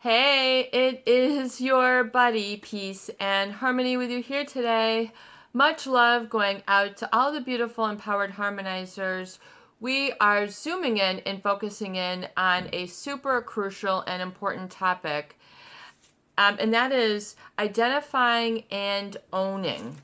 Hey, it is your buddy, Peace and Harmony with you here today. Much love going out to all the beautiful empowered harmonizers. We are zooming in and focusing in on a super crucial and important topic, and that is identifying and owning.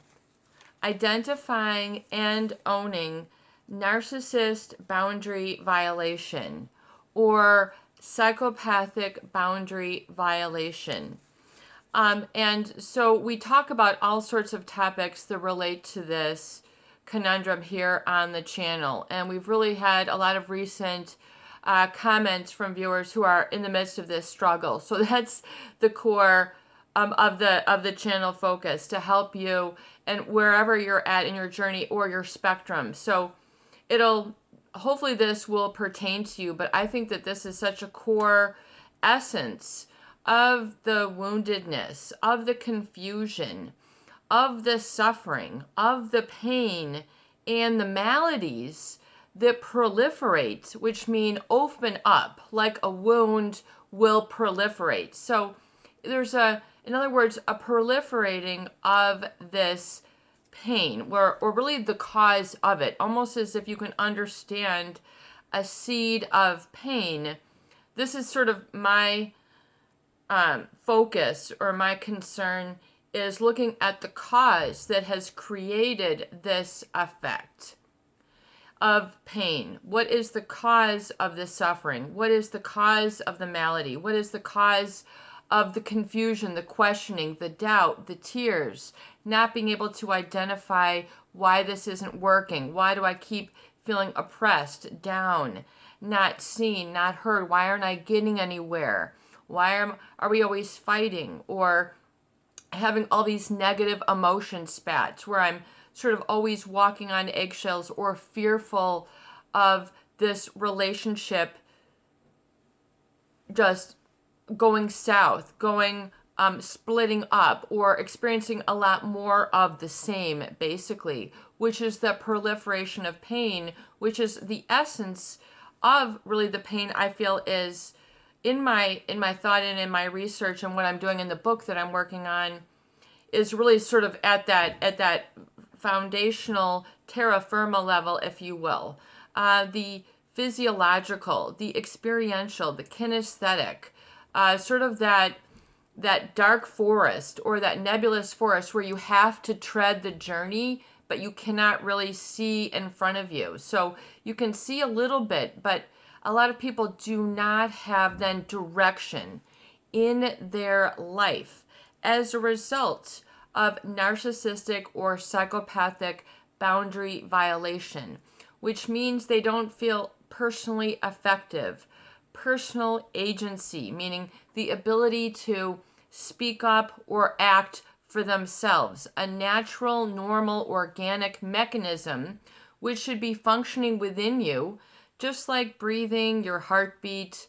Identifying and owning narcissist boundary violation or psychopathic boundary violation. And so we talk about all sorts of topics that relate to this conundrum here on the channel. And we've really had a lot of recent comments from viewers who are in the midst of this struggle. So that's the core of the channel focus, to help you and wherever you're at in your journey or your spectrum. So hopefully this will pertain to you, but I think that this is such a core essence of the woundedness, of the confusion, of the suffering, of the pain, and the maladies that proliferate, which mean open up, like a wound will proliferate. So there's in other words, a proliferating of this pain, or really the cause of it, almost as if you can understand a seed of pain. This is sort of my focus, or my concern is looking at the cause that has created this effect of pain. What is the cause of the suffering? What is the cause of the malady? What is the cause of the confusion, the questioning, the doubt, the tears, not being able to identify why this isn't working? Why do I keep feeling oppressed, down, not seen, not heard? Why aren't I getting anywhere? Why are we always fighting, or having all these negative emotion spats where I'm sort of always walking on eggshells, or fearful of this relationship just going south, splitting up, or experiencing a lot more of the same, basically, which is the proliferation of pain, which is the essence of really the pain I feel is in my thought and in my research, and what I'm doing in the book that I'm working on is really sort of at that foundational terra firma level, if you will. The physiological, the experiential, the kinesthetic, sort of that dark forest, or that nebulous forest where you have to tread the journey, but you cannot really see in front of you. So you can see a little bit, but a lot of people do not have then direction in their life as a result of narcissistic or psychopathic boundary violation, which means they don't feel personally effective. Personal agency, meaning the ability to speak up or act for themselves, a natural, normal, organic mechanism which should be functioning within you, just like breathing, your heartbeat,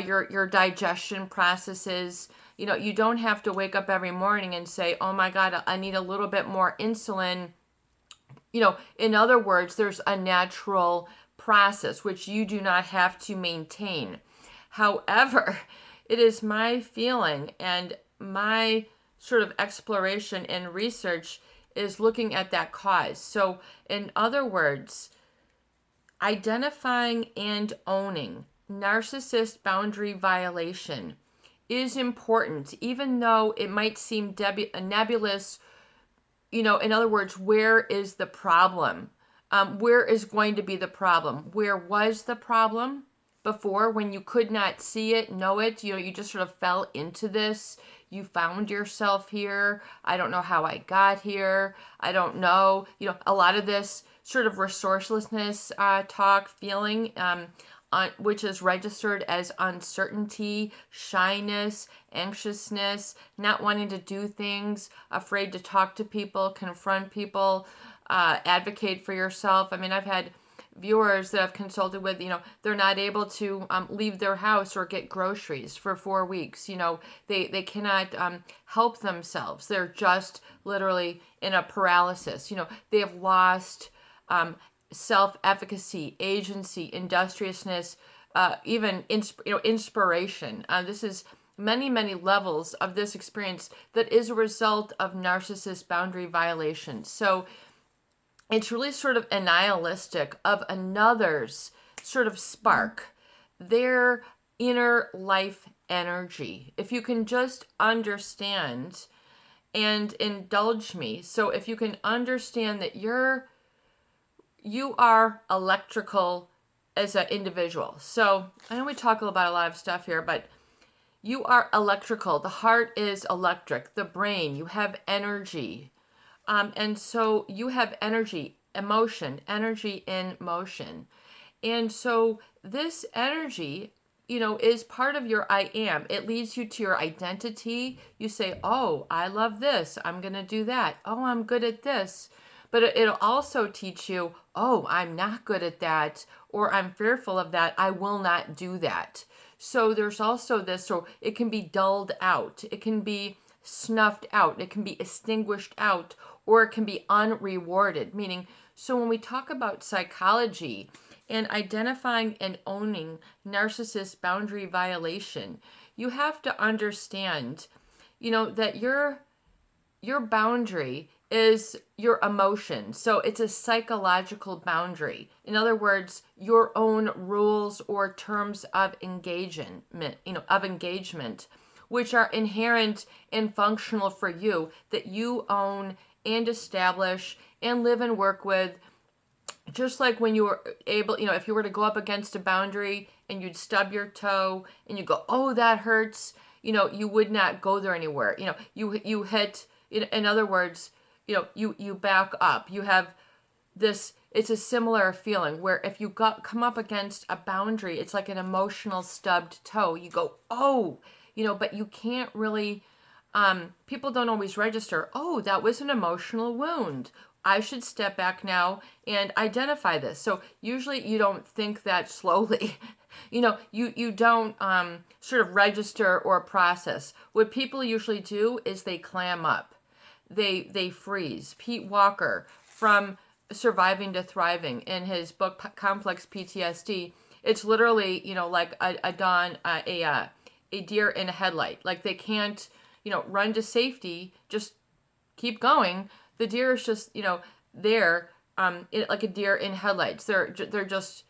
your digestion processes. You know, you don't have to wake up every morning and say, oh my God, I need a little bit more insulin. You know, in other words, there's a natural process which you do not have to maintain. However, it is my feeling, and my sort of exploration and research is looking at that cause. So in other words, identifying and owning narcissist boundary violation is important, even though it might seem nebulous. You know, in other words, where is the problem? Where is going to be the problem? Where was the problem before, when you could not see it, know it? You know, you just sort of fell into this. You found yourself here. I don't know how I got here. I don't know. You know, a lot of this sort of resourcelessness talk, feeling, which is registered as uncertainty, shyness, anxiousness, not wanting to do things, afraid to talk to people, confront people, advocate for yourself. I mean, I've had viewers that I've consulted with, you know, they're not able to leave their house or get groceries for 4 weeks. You know, they cannot help themselves. They're just literally in a paralysis. You know, they have lost self-efficacy, agency, industriousness, even inspiration. This is many, many levels of this experience that is a result of narcissist boundary violations. So it's really sort of annihilistic of another's sort of spark, their inner life energy. If you can just understand and indulge me. So if you can understand that you are electrical as an individual. So I know we talk about a lot of stuff here, but you are electrical. The heart is electric. The brain, you have energy. And so you have energy, emotion, energy in motion. And so this energy, is part of your I am. It leads you to your identity. You say, oh, I love this. I'm going to do that. Oh, I'm good at this. But it'll also teach you, oh, I'm not good at that, or I'm fearful of that. I will not do that. So there's also this, so it can be dulled out. It can be snuffed out. It can be extinguished out, or it can be unrewarded. Meaning, so when we talk about psychology and identifying and owning narcissist boundary violation, you have to understand, that your boundary is your emotion. So it's a psychological boundary. In other words, your own rules or terms of engagement, which are inherent and functional for you, that you own and establish and live and work with. Just like when you were able, if you were to go up against a boundary and you'd stub your toe and you go, oh, that hurts, you would not go there anywhere. You hit, in other words, you back up. You have this, it's a similar feeling where if you come up against a boundary, it's like an emotional stubbed toe. You go, oh, but you can't really, people don't always register, oh, that was an emotional wound. I should step back now and identify this. So usually you don't think that slowly. You don't sort of register or process. What people usually do is they clam up. They freeze. Pete Walker, from Surviving to Thriving, in his book Complex PTSD, it's literally, like a deer in a headlight. Like they can't, run to safety, just keep going. The deer is just, there, like a deer in headlights. They're just,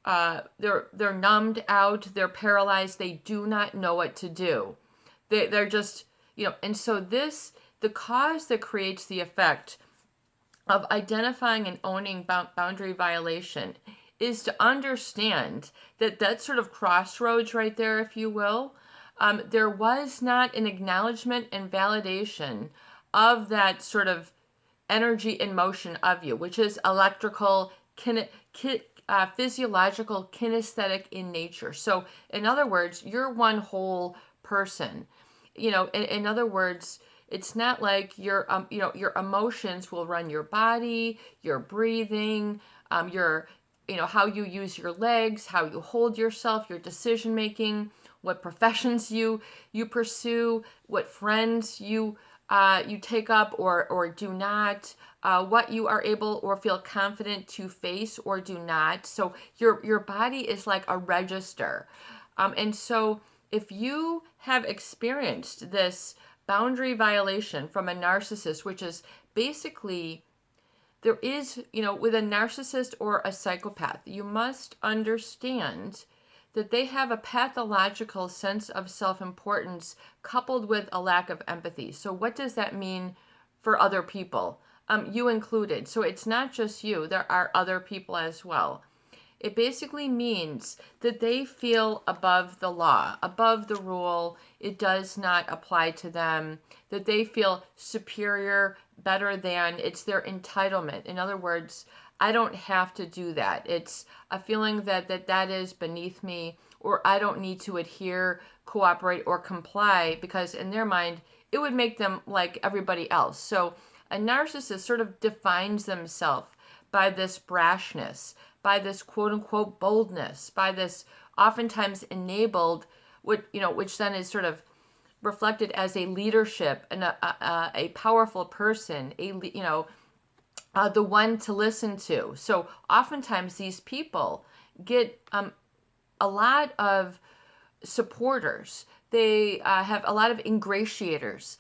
they're numbed out. They're paralyzed. They do not know what to do. They're just, and so the cause that creates the effect of identifying and owning boundary violation is to understand that sort of crossroads right there, if you will. There was not an acknowledgement and validation of that sort of energy in motion of you, which is electrical, physiological, kinesthetic in nature. So in other words, you're one whole person. In other words, it's not like your emotions will run your body, your breathing, your, how you use your legs, how you hold yourself, your decision making, what professions you pursue, what friends you take up or do not, what you are able or feel confident to face or do not. So your body is like a register. And so if you have experienced this boundary violation from a narcissist, which is basically, there is, with a narcissist or a psychopath, you must understand that they have a pathological sense of self-importance coupled with a lack of empathy. So what does that mean for other people? You included. So it's not just you. There are other people as well. It basically means that they feel above the law, above the rule. It does not apply to them. That they feel superior, better than. It's their entitlement. In other words, I don't have to do that. It's a feeling that is beneath me, or I don't need to adhere, cooperate, or comply, because in their mind, it would make them like everybody else. So a narcissist sort of defines themselves by this brashness, by this quote-unquote boldness, by this oftentimes enabled, which then is sort of reflected as a leadership and a powerful person, the one to listen to. So oftentimes these people get a lot of supporters. They have a lot of ingratiators,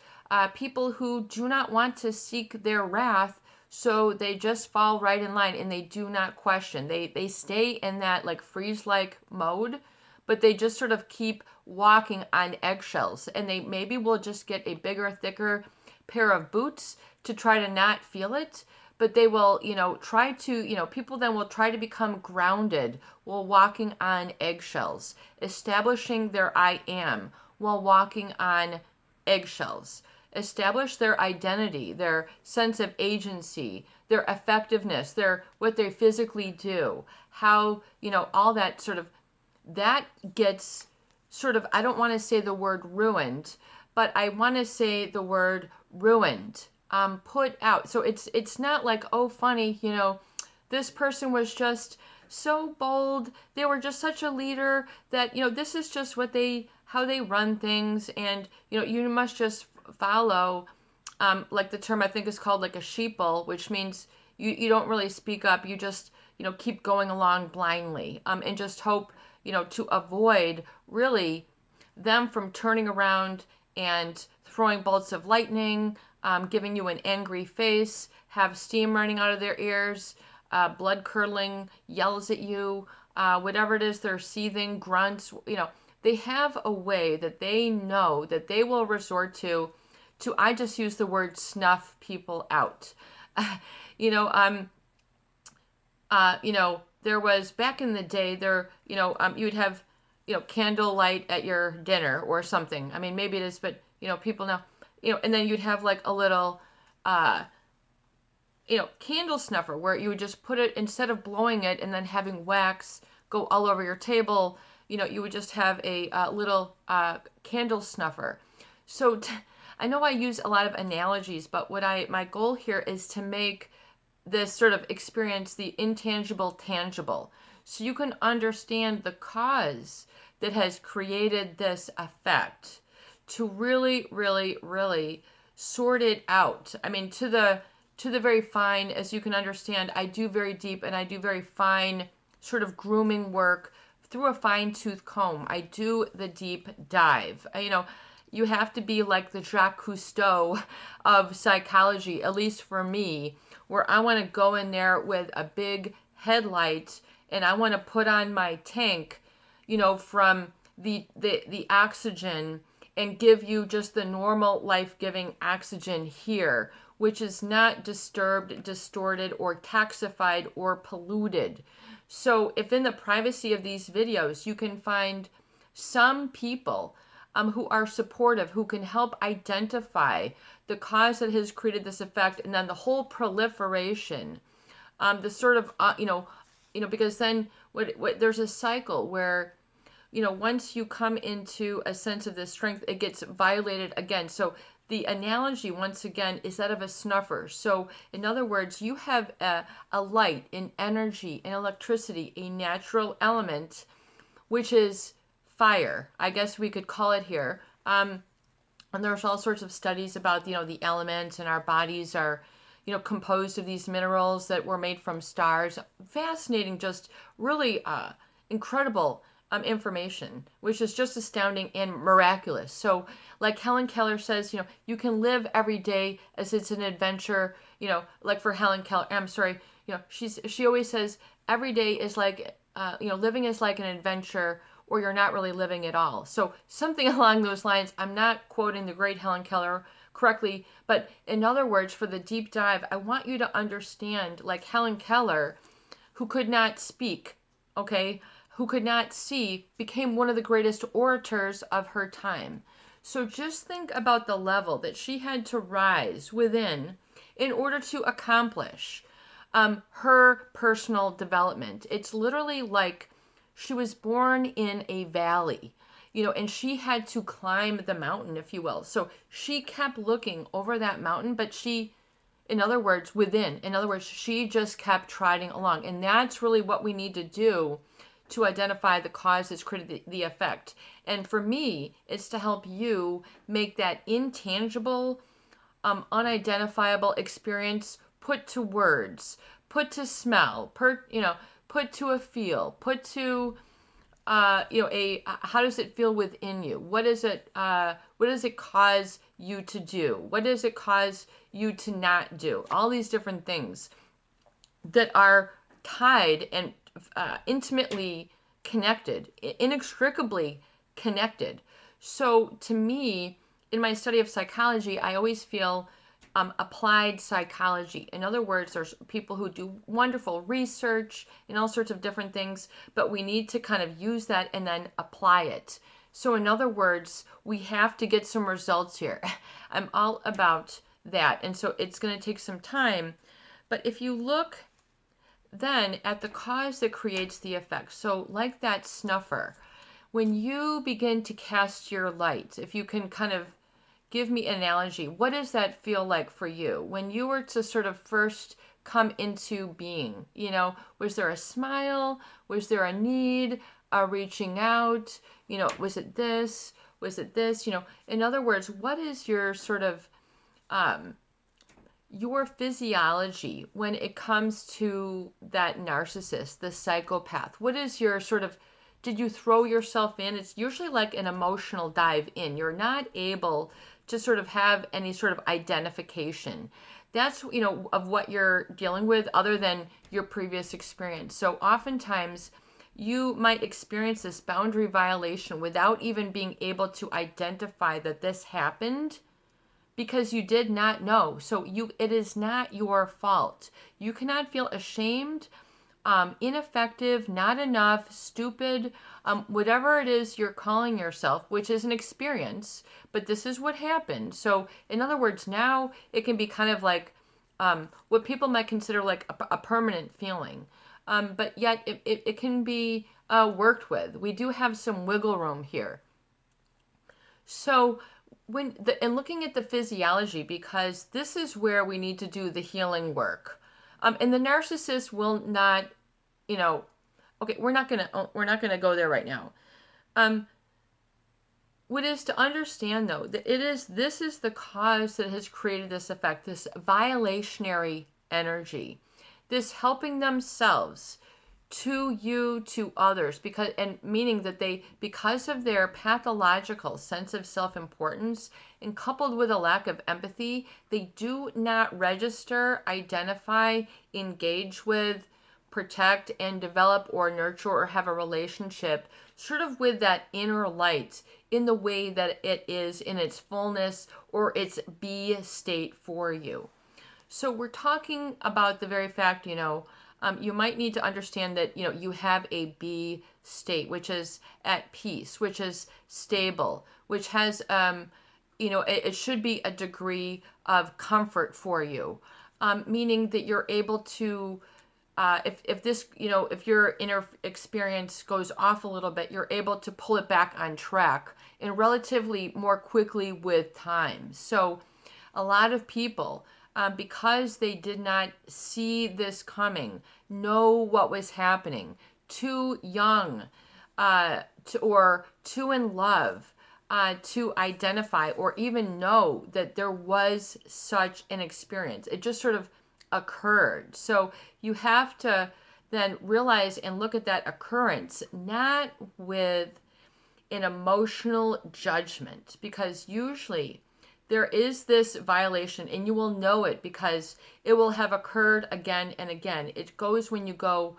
people who do not want to seek their wrath, so they just fall right in line and they do not question. They stay in that like freeze-like mode, but they just sort of keep walking on eggshells, and they maybe will just get a bigger, thicker pair of boots to try to not feel it. But they will, try to, people then will try to become grounded while walking on eggshells, establishing their I am while walking on eggshells, establish their identity, their sense of agency, their effectiveness, their what they physically do, how, all that sort of, that gets sort of, I don't want to say the word ruined, but I want to say the word ruined, put out. So it's not like, oh, funny, this person was just so bold. They were just such a leader that, this is just how they run things. And, you must just follow, like the term I think is called like a sheeple, which means you don't really speak up. You just, keep going along blindly, and just hope, to avoid really them from turning around and throwing bolts of lightning, giving you an angry face, have steam running out of their ears, blood curdling yells at you, whatever it is, they're seething, grunts, they have a way that they know that they will resort to, I just use the word snuff people out. There was back in the day you would have, candlelight at your dinner or something. I mean, maybe it is, but, people now, and then you'd have like a little, candle snuffer where you would just put it, instead of blowing it and then having wax go all over your table, you would just have a little candle snuffer. So I know I use a lot of analogies, but my goal here is to make this sort of experience the intangible tangible, so you can understand the cause that has created this effect, to really, really, really sort it out. I mean, to the very fine, as you can understand, I do very deep and I do very fine sort of grooming work through a fine-tooth comb. I do the deep dive. You have to be like the Jacques Cousteau of psychology, at least for me, where I want to go in there with a big headlight and I want to put on my tank, from the oxygen, and give you just the normal life-giving oxygen here, which is not disturbed, distorted, or toxified or polluted. So if in the privacy of these videos you can find some people who are supportive, who can help identify the cause that has created this effect, and then the whole proliferation, the sort of, because then there's a cycle where, once you come into a sense of this strength, it gets violated again. So the analogy, once again, is that of a snuffer. So in other words, you have a light, an energy, an electricity, a natural element, which is fire, I guess we could call it here. And there's all sorts of studies about, the elements, and our bodies are, composed of these minerals that were made from stars. Fascinating, just really incredible information, which is just astounding and miraculous. So like Helen Keller says, you can live every day as it's an adventure, like for Helen Keller, I'm sorry, she always says every day is like, living is like an adventure, or you're not really living at all. So something along those lines. I'm not quoting the great Helen Keller correctly, but in other words, for the deep dive, I want you to understand, like Helen Keller, who could not speak, okay, who could not see, became one of the greatest orators of her time. So just think about the level that she had to rise within in order to accomplish her personal development. It's literally like she was born in a valley, and she had to climb the mountain, if you will. So she kept looking over that mountain, but she just kept trotting along. And that's really what we need to do to identify the cause that's created the effect. And for me, it's to help you make that intangible, unidentifiable experience put to words, put to smell, put to a feel, put to how does it feel within you? What does it cause you to do? What does it cause you to not do? All these different things that are tied and intimately connected, inextricably connected. So to me, in my study of psychology, I always feel applied psychology. In other words, there's people who do wonderful research and all sorts of different things, but we need to kind of use that and then apply it. So in other words, we have to get some results here. I'm all about that. And so it's going to take some time. But if you look then at the cause that creates the effect, so like that snuffer, when you begin to cast your light, if you can kind of give me an analogy, what does that feel like for you? When you were to sort of first come into being, was there a smile? Was there a need, a reaching out? Was it this? Was it this? In other words, what is your sort of, your physiology when it comes to that narcissist, the psychopath? What is your sort of, did you throw yourself in? It's usually like an emotional dive in. You're not able to sort of have any sort of identification. That's, of what you're dealing with other than your previous experience. So oftentimes you might experience this boundary violation without even being able to identify that this happened because you did not know. So it is not your fault. You cannot feel ashamed, ineffective, not enough, stupid, whatever it is you're calling yourself, which is an experience, but this is what happened. So in other words, now it can be kind of like what people might consider like a permanent feeling, but yet it can be worked with. We do have some wiggle room here. So and looking at the physiology, because this is where we need to do the healing work. And the narcissist will not, okay, we're not gonna go there right now. What is to understand though, that this is the cause that has created this effect, this violationary energy, this helping themselves to you, to others, meaning that because of their pathological sense of self-importance and coupled with a lack of empathy, they do not register, identify, engage with, protect, and develop or nurture or have a relationship sort of with that inner light in the way that it is in its fullness or its B state for you. So we're talking about the very fact, you might need to understand that, you have a B state, which is at peace, which is stable, which has, it should be a degree of comfort for you, meaning that you're able to, if your inner experience goes off a little bit, you're able to pull it back on track and relatively more quickly with time. So a lot of people, because they did not see this coming, know what was happening, too young, or too in love, to identify or even know that there was such an experience. It just sort of occurred. So you have to then realize and look at that occurrence, not with an emotional judgment, because usually there is this violation and you will know it because it will have occurred again and again. It goes when you go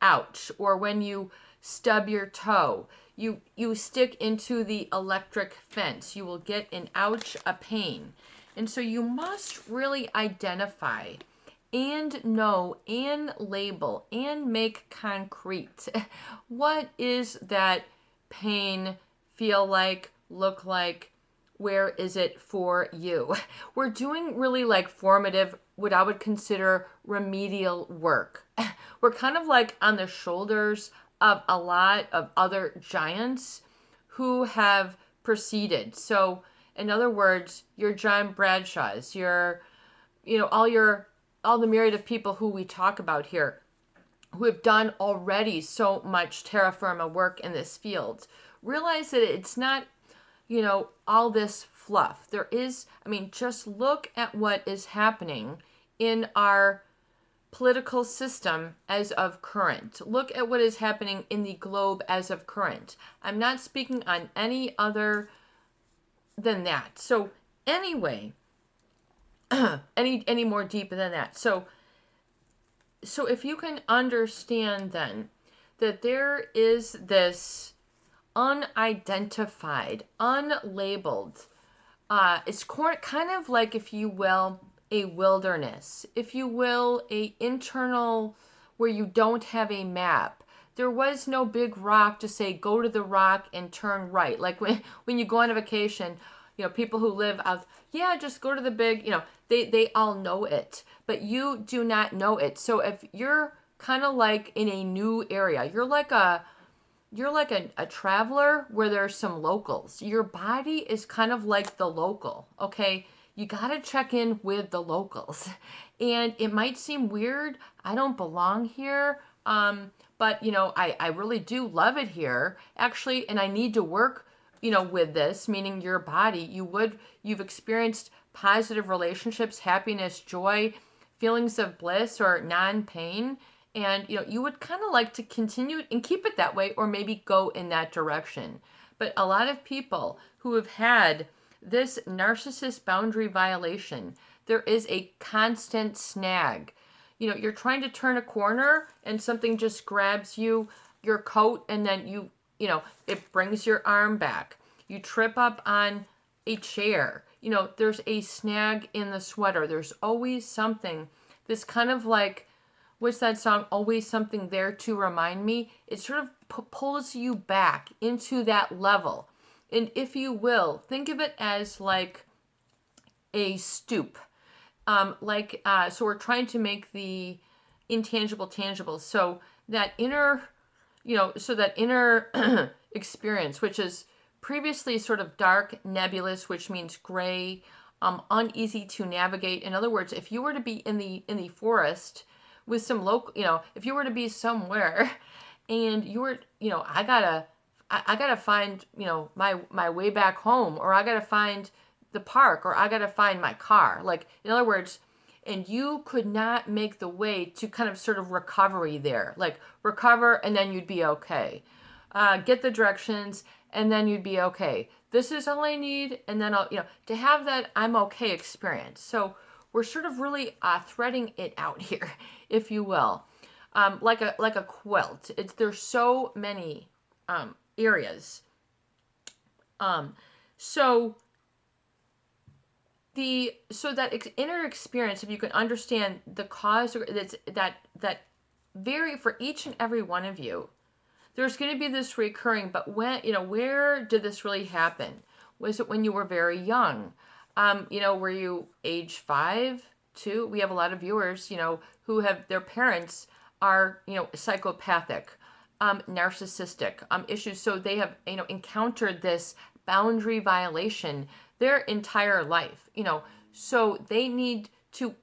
ouch, or when you stub your toe, you stick into the electric fence, you will get an ouch, a pain. And so you must really identify and know and label and make concrete what is that pain feel like, look like, where is it for you? We're doing really like formative, what I would consider remedial work. We're kind of like on the shoulders of a lot of other giants who have proceeded. So in other words, your John Bradshaws, all the myriad of people who we talk about here, who have done already so much terra firma work in this field, realize that it's not, all this fluff. There is, just look at what is happening in our political system as of current. Look at what is happening in the globe as of current. I'm not speaking on any other than that. So anyway, any more deep than that. So if you can understand then that there is this unidentified, unlabeled, it's kind of like, if you will, a wilderness, if you will, a internal, where you don't have a map. There was no big rock to say, go to the rock and turn right. Like when you go on a vacation, people who live out, yeah, just go to the big, they all know it, but you do not know it. So if you're kind of like in a new area, you're like a traveler where there's some locals. Your body is kind of like the local, okay? You got to check in with the locals. And it might seem weird. I don't belong here. But, I really do love it here, actually. And I need to work, with this, meaning your body. You've experienced positive relationships, happiness, joy, feelings of bliss or non-pain. And, you would kind of like to continue and keep it that way, or maybe go in that direction. But a lot of people who have had this narcissist boundary violation, there is a constant snag. You're trying to turn a corner and something just grabs your coat, and then it brings your arm back. You trip up on a chair. There's a snag in the sweater. There's always something. This kind of like, what's that song? Always something there to remind me. It sort of pulls you back into that level. And if you will, think of it as like a stoop. So we're trying to make the intangible tangible. So that inner experience, which is previously sort of dark, nebulous, which means gray, uneasy to navigate. In other words, if you were to be in the forest with some local, if you were to be somewhere and you were, I gotta find, my way back home, or I gotta find the park, or I gotta find my car. Like, in other words, and you could not make the way to kind of sort of recovery there. Like, recover and then you'd be okay. Get the directions and then you'd be okay. This is all I need, and then I'll, to have that I'm okay experience. So we're sort of really threading it out here, if you will, like a quilt. There's so many areas. So that inner experience, if you can understand the cause, that vary for each and every one of you, there's going to be this recurring. But when, where did this really happen? Was it when you were very young? Were you age 5, 2? We have a lot of viewers, who have their parents are, psychopathic, narcissistic issues. So they have, encountered this boundary violation their entire life, so they need to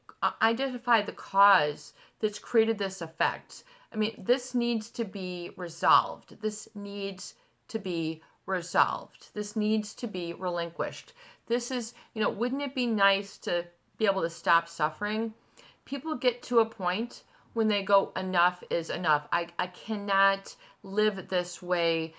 identify the cause that's created this effect. I mean, this needs to be resolved. This needs to be resolved. This needs to be relinquished. This is, wouldn't it be nice to be able to stop suffering? People get to a point when they go, enough is enough. I cannot live this way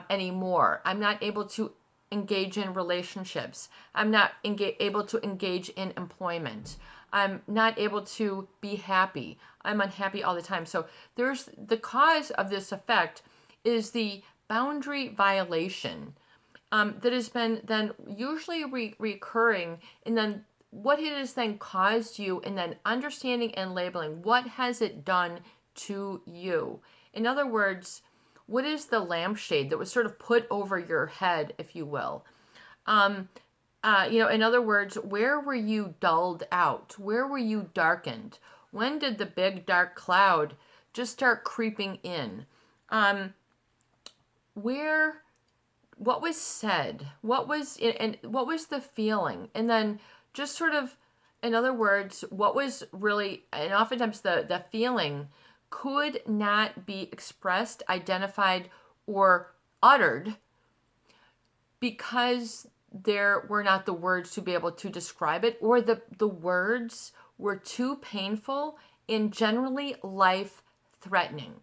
anymore. I'm not able to engage in relationships. I'm not able to engage in employment. I'm not able to be happy. I'm unhappy all the time. So there's the cause of this effect is the boundary violation that has been then usually recurring, and then what it has then caused you, and then understanding and labeling what has it done to you. In other words, what is the lampshade that was sort of put over your head, if you will? In other words, where were you dulled out? Where were you darkened? When did the big dark cloud just start creeping in? What was said? What was the feeling? And then just sort of, in other words, what was really, and oftentimes the feeling could not be expressed, identified, or uttered because there were not the words to be able to describe it, or the words were too painful and generally life-threatening.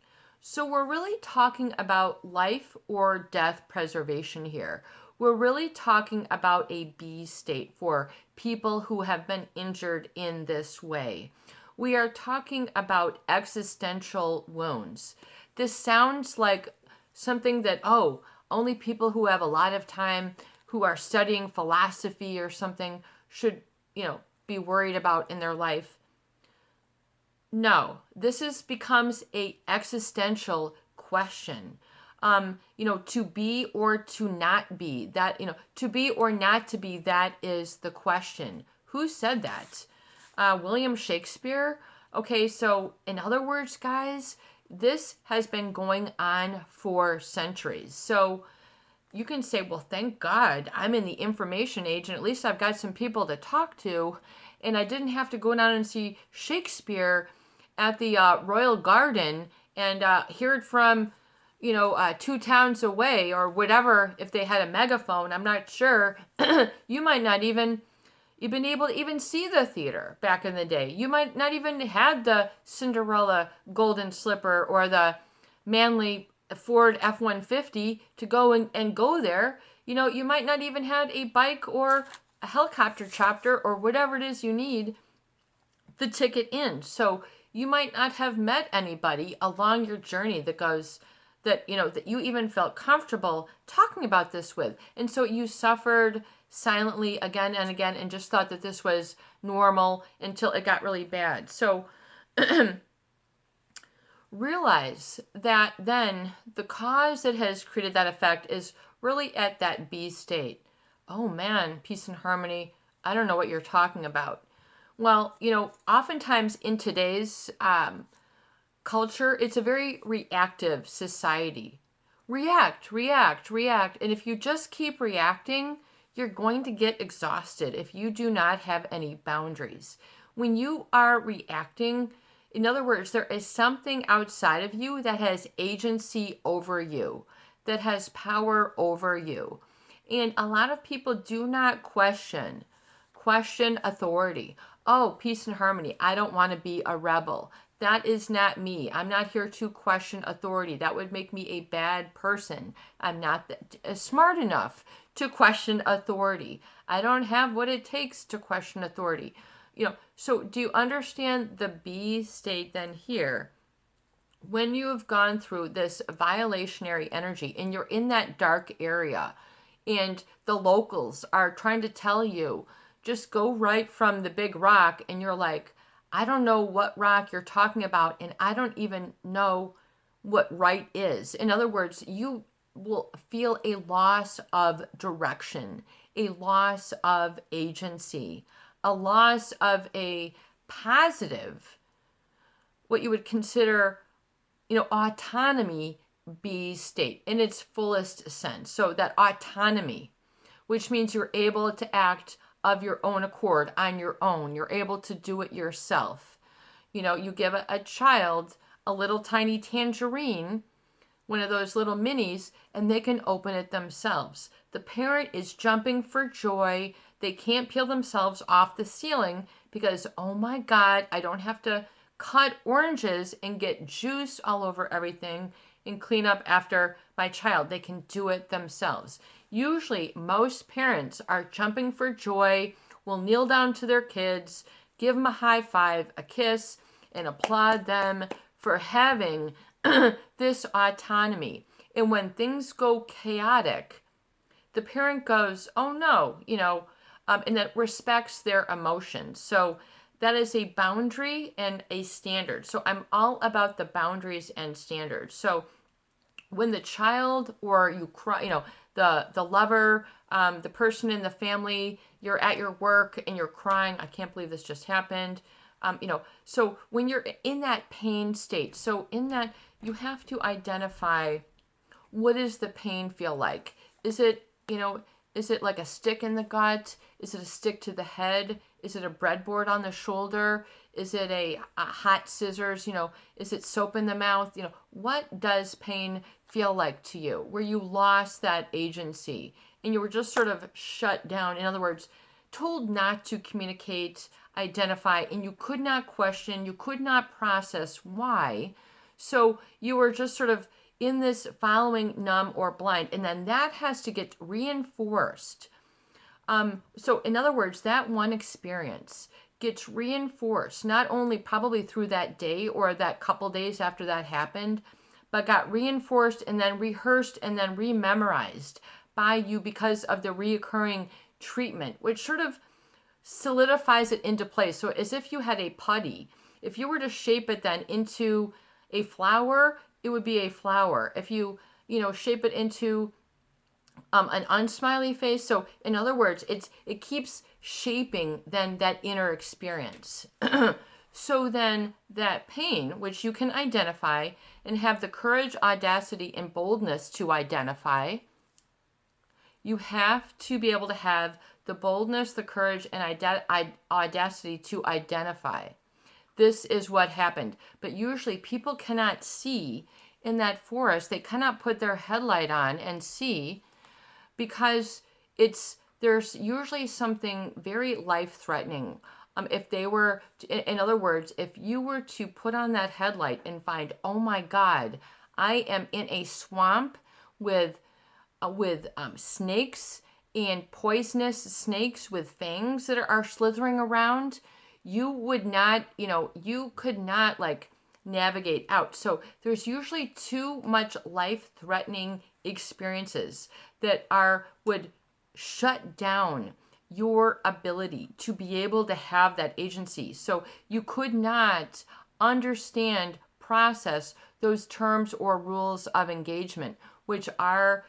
So we're really talking about life or death preservation here. We're really talking about a B state for people who have been injured in this way. We are talking about existential wounds. This sounds like something that, only people who have a lot of time, who are studying philosophy or something, should, be worried about in their life. No, this becomes a existential question. To be or to not be, that, to be or not to be, that is the question. Who said that? William Shakespeare? Okay, so in other words, guys, this has been going on for centuries. So you can say, well, thank God I'm in the information age and at least I've got some people to talk to, and I didn't have to go down and see Shakespeare at the Royal Garden and hear it from 2 towns away or whatever. If they had a megaphone, I'm not sure. You might not even you've been able to even see the theater back in the day. You might not even had the Cinderella golden slipper or the Manly Ford F-150 to go and go there. You might not even had a bike or a helicopter chopper or whatever it is you need the ticket in. So you might not have met anybody along your journey that you even felt comfortable talking about this with. And so you suffered silently again and again and just thought that this was normal until it got really bad. So realize that then the cause that has created that effect is really at that B state. Oh man, peace and harmony. I don't know what you're talking about. Well, oftentimes in today's culture, it's a very reactive society. React, react, react. And if you just keep reacting, you're going to get exhausted if you do not have any boundaries. When you are reacting, in other words, there is something outside of you that has agency over you, that has power over you. And a lot of people do not question authority. Oh, peace and harmony. I don't want to be a rebel. That is not me. I'm not here to question authority. That would make me a bad person. I'm not smart enough to question authority. I don't have what it takes to question authority. So do you understand the B state then here? When you have gone through this violationary energy and you're in that dark area and the locals are trying to tell you, just go right from the big rock, and you're like, I don't know what rock you're talking about, and I don't even know what right is. In other words, you will feel a loss of direction, a loss of agency, a loss of a positive, what you would consider, autonomy B state in its fullest sense. So that autonomy, which means you're able to act of your own accord, on your own. You're able to do it yourself. You give a child a little tiny tangerine, one of those little minis, and they can open it themselves. The parent is jumping for joy. They can't peel themselves off the ceiling because, oh my God, I don't have to cut oranges and get juice all over everything and clean up after my child. They can do it themselves. Usually, most parents are jumping for joy, will kneel down to their kids, give them a high five, a kiss, and applaud them for having this autonomy. And when things go chaotic, the parent goes, oh no, and that respects their emotions. So that is a boundary and a standard. So I'm all about the boundaries and standards. So when the child or you cry, the lover, the person in the family, you're at your work and you're crying, I can't believe this just happened. So when you're in that pain state, so in that you have to identify, what does the pain feel like? Is it like a stick in the gut? Is it a stick to the head? Is it a breadboard on the shoulder? Is it a hot scissors? Is it soap in the mouth? What does pain feel like to you? Where you lost that agency and you were just sort of shut down. In other words, told not to communicate, identify, and you could not question, you could not process why. So you were just sort of in this following, numb, or blind, and then that has to get reinforced. So in other words, that one experience gets reinforced, not only probably through that day or that couple days after that happened, but got reinforced and then rehearsed and then rememorized by you because of the reoccurring treatment, which sort of solidifies it into place. So as if you had a putty, if you were to shape it then into a flower, it would be a flower. If you shape it into an unsmiley face. So in other words, it keeps shaping then that inner experience. So then that pain, which you can identify and have the courage, audacity, and boldness to identify, you have to be able to have the boldness, the courage, and audacity to identify. This is what happened. But usually people cannot see in that forest. They cannot put their headlight on and see, because there's usually something very life-threatening. If they were, in other words, if you were to put on that headlight and find, oh my God, I am in a swamp with snakes and poisonous snakes with fangs that are slithering around, you would not, you could not navigate out. So there's usually too much life-threatening experiences that would shut down your ability to be able to have that agency. So you could not understand, process those terms or rules of engagement, which are,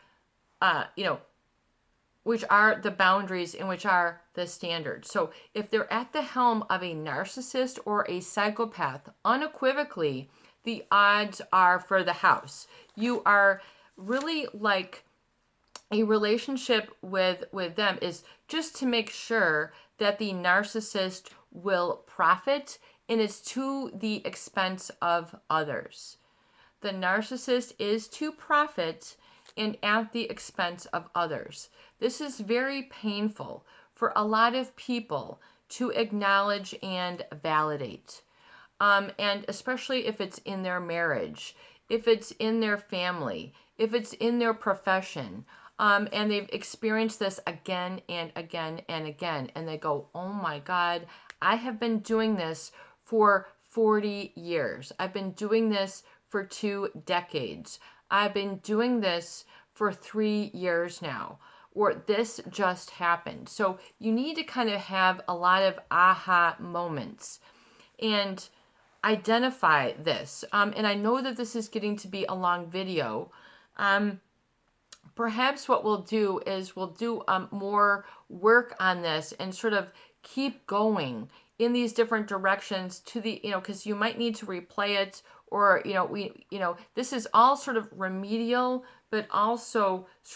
which are the boundaries and which are the standards. So if they're at the helm of a narcissist or a psychopath, unequivocally, the odds are for the house. You are really a relationship with them is just to make sure that the narcissist will profit, and it's to the expense of others. The narcissist is to profit and at the expense of others. This is very painful for a lot of people to acknowledge and validate. And especially if it's in their marriage, if it's in their family, if it's in their profession, and they've experienced this again and again and again, and they go, oh my God, I have been doing this for 40 years. I've been doing this for 2 decades. I've been doing this for 3 years now, or this just happened. So you need to kind of have a lot of aha moments and identify this. And I know that this is getting to be a long video. Perhaps what we'll do is we'll do more work on this and sort of keep going in these different directions to the, because you might need to replay it, or, this is all sort of remedial, but also sort of